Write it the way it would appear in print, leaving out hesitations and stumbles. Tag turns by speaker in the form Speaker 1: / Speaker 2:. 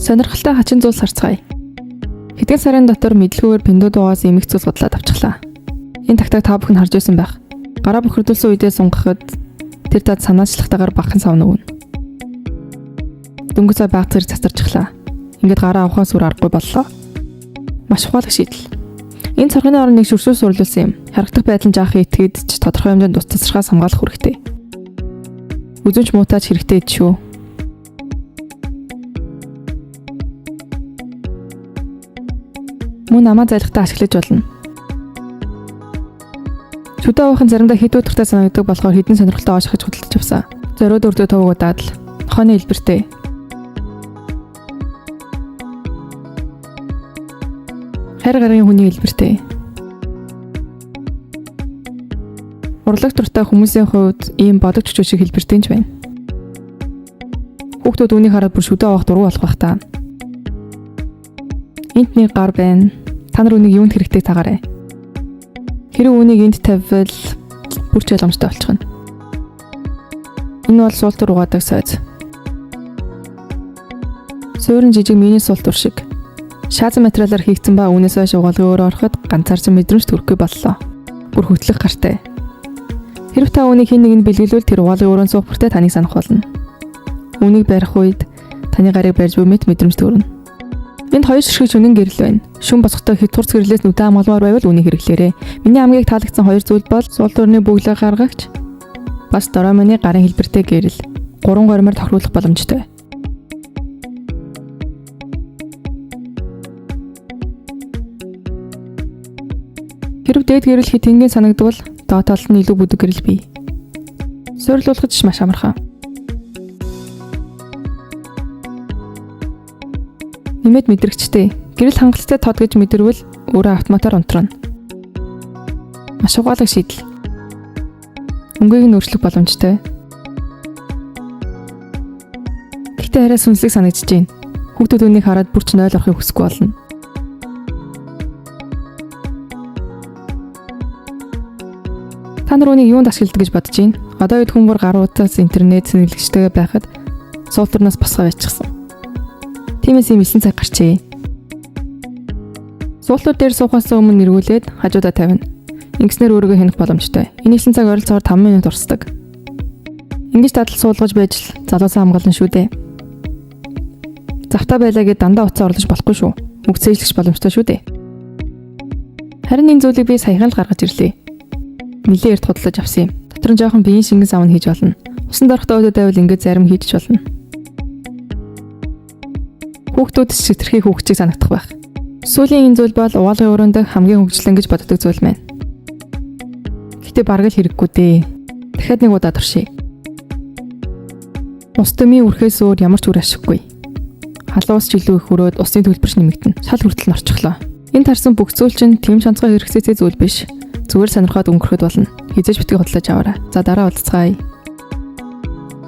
Speaker 1: Сонирхолтой хачин зүйлс харцгаая. Хэдэн сарын дотор мэдлэгүүр пиндуудуугаас эмх зүйл судлаад авчихлаа. Энэ тагтаг та бүхэн харж байсан байх. Гараа бохирдуулсан үедээ сунгахад тэр тад санаачлахтайгаар бахан савна өгнө. Дөнгөж сая баг зэрэг цацарчихлаа. Ингээд гараа авахаас үр аргагүй боллоо. Маш ухаалаг шийдэл. Энэ цоргын орон нэг шүршүүс сурлуулсан юм. Харагдах байдал нь жаахан итгэж ч тодорхой хэмжээнд ус тасархаас хамгаалах хэрэгтэй. Үзүүч муутаач хэрэгтэй шүү. Мөн намаа зайлхтаа ашиглаж болно. Шүдэ уухан заримдаа хэд өдөртэй санагддаг болохоор хэдэн сонирхолтой оошхож хөдөлж авсан. Зориуд өрдөө туугуудаад л нохооны хэлбэртэй. Хайр гарын хүний хэлбэртэй. Урлаг туртай хүмүүсийн хувьд ийм бодогч хүч шиг хэлбэртэй ч байна. Хүүхдүүд үүнийг хараад бүр шүдэ авах дургу болох бах та. Энд нэг гар байна. Та нар үүнийг юунд хэрэгтэй цагаарай. Хэрэв үүнийг энд тавьвал бүр ч ойлгомжтой болчихно. Энэ бол суултур угаадаг сойз. Суурин жижиг мини суултур шиг. Шаазан материалаар хийгдсэн ба үүнээс хойш угаалгын өөр ороход ганцаарсан мэдрэмж төрөхгүй боллоо. Бүр хөтлөх гартай. Хэрэв та үүнийг хэн нэгэнд бэлгэлвэл тэр угаалгын өрөөнд суух бүртээ таныг санах болно. Үүнийг барих үед таны гарыг барьж буй мэт мэдрэмж төрнө. Энд хоёр ширхэг шүнэн гэрэл байна. Шүн босгохдоо хэд турц гэрлээс нүдэн амгалмаар байвал үүнийг хэрэглээрэй. Миний хамгийн таалагдсан хоёр зүйл бол суултуурны бүглэг гаргагч бас доромоны гарын хэлбэртэй гэрэл. 3 горимор тохируулах боломжтой. Хэрэв дээд гэрэл хит хингийн санагдвал доод талд нь илүү бүдэг гэрэл бий. Суйрлуулахч маш амархан. Нэмээд мэдрэгчтэй. Гэрэл хангалттай тод гэж мэдэрвэл өөрөө автоматар унтрана. Маш ухаалаг шийдэл. Өнгөийг нь өөрчлөх боломжтой. Гэхдээ арай сүнслэг санагдаж байна. Хүүхдүүд үүнийг хараад бүр ч 0 орохыг хүсэхгүй болно. Та нар үүнийг юунд ашигладаг гэж бодож байна? Одоо үед хүн бүр гаруутаас интернет сэнгэлэгчтэйгээ байхад суултуурнаас босгоо байчихсан. Тиймээс ийм 9 цаг гарчээ. Суултуур дээр суухаас өмнө нэргүүлээд хажуудаа тавина. Ингэснээр өөрийгөө хянах боломжтой. Энэ 9 цаг ойролцоогоор 5 минут урсдаг. Ингэж дадал суулгаж байж л залуусаа хамгаална шүү дээ. Завтаа байлаа гэд дандаа уцаа орлож болохгүй шүү. Үгцээжлэгч боломжтой шүү дээ. Харин энэ зүйлийг би саяхан л гаргаж ирлээ. Нилээ эрт худалдаж авсан юм. Дотор нь жоохон биеийн шингэн савн хийж болно. Усан дорхтой өдөө байвал ингэж зарим хийж болно. Хүүхдүүд чигтэрхий хүүхчийг санагдах байх. Сүүлийн энэ зүйл бол угаалгын өрөөнд хамгийн хөгжлөн гэж боддог зүйл байна. Гэхдээ бараг л хэрэггүй дээ. Дахиад нэг удаа туршия. Ус төмийн үрхээс өөр ямар ч үр ашиггүй. Халуус ч илүү их өрөөд усны төлбөрч нэмэгдэнэ. Шал хүртэл норчихлоо. Энэ тарсан бүх зүйл чинь тэм шанцгай хэрэгцээтэй зүйл биш. Зүгээр сонирхоод өнгөрөхөд болно. Хизээж битгий хөдлөж аваарай. За дараа уулзцаая.